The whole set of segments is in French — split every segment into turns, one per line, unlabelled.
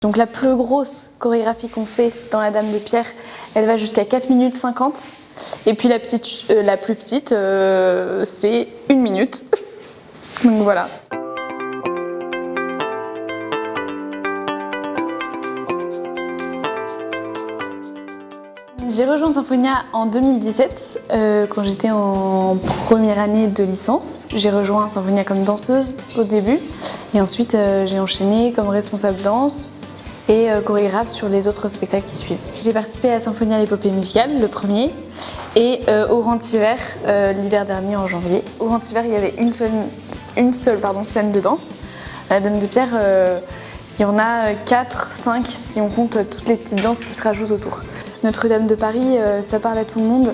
Donc la plus grosse chorégraphie qu'on fait dans la Dame de Pierre, elle va jusqu'à 4 minutes 50. Et puis la plus petite, c'est 1 minute. Donc voilà. J'ai rejoint Symphonia en 2017, quand j'étais en première année de licence. J'ai rejoint Symphonia comme danseuse au début, et ensuite j'ai enchaîné comme responsable danse et chorégraphe sur les autres spectacles qui suivent. J'ai participé à Symphonia l'épopée musicale, le premier, et au Grand Hiver, l'hiver dernier en janvier. Au Grand Hiver, il y avait une seule scène de danse. La Dame de Pierre, il y en a 4, 5 si on compte toutes les petites danses qui se rajoutent autour. Notre-Dame de Paris, ça parle à tout le monde.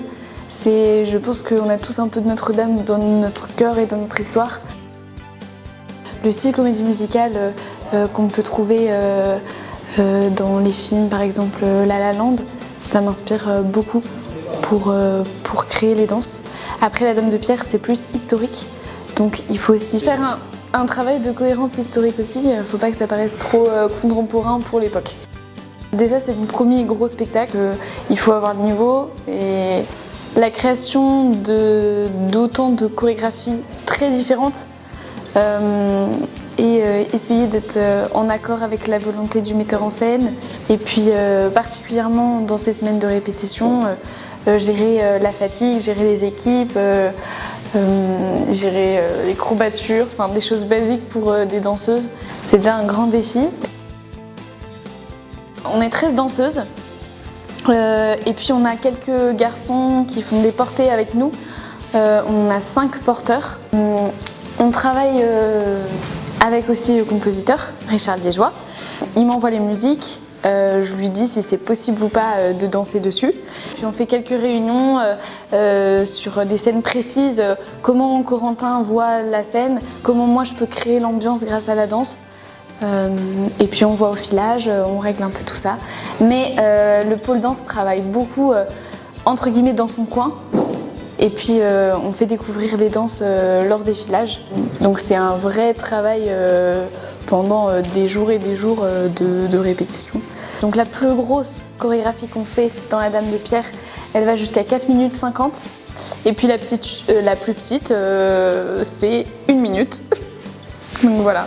Je pense qu'on a tous un peu de Notre-Dame dans notre cœur et dans notre histoire. Le style comédie musicale qu'on peut trouver dans les films, par exemple La La Land, ça m'inspire beaucoup pour créer les danses. Après, la Dame de Pierre, c'est plus historique, donc il faut aussi faire un travail de cohérence historique aussi. Il ne faut pas que ça paraisse trop contemporain pour l'époque. Déjà, c'est mon premier gros spectacle, il faut avoir le niveau, et la création d'autant de chorégraphies très différentes et essayer d'être en accord avec la volonté du metteur en scène. Et puis particulièrement dans ces semaines de répétition, gérer la fatigue, gérer les équipes, gérer les courbatures, enfin des choses basiques pour des danseuses. C'est déjà un grand défi. On est 13 danseuses et puis on a quelques garçons qui font des portées avec nous. On a 5 porteurs. On travaille avec aussi le compositeur, Richard Liégeois. Il m'envoie les musiques, je lui dis si c'est possible ou pas de danser dessus. Puis on fait quelques réunions sur des scènes précises, comment Corentin voit la scène, comment moi je peux créer l'ambiance grâce à la danse. Et puis on voit au filage, on règle un peu tout ça. Mais le pôle danse travaille beaucoup entre guillemets dans son coin. Et puis on fait découvrir les danses lors des filages. Donc c'est un vrai travail pendant des jours et des jours de répétition. Donc la plus grosse chorégraphie qu'on fait dans la Dame de Pierre, elle va jusqu'à 4 minutes 50. Et puis la plus petite, c'est 1 minute. Donc voilà.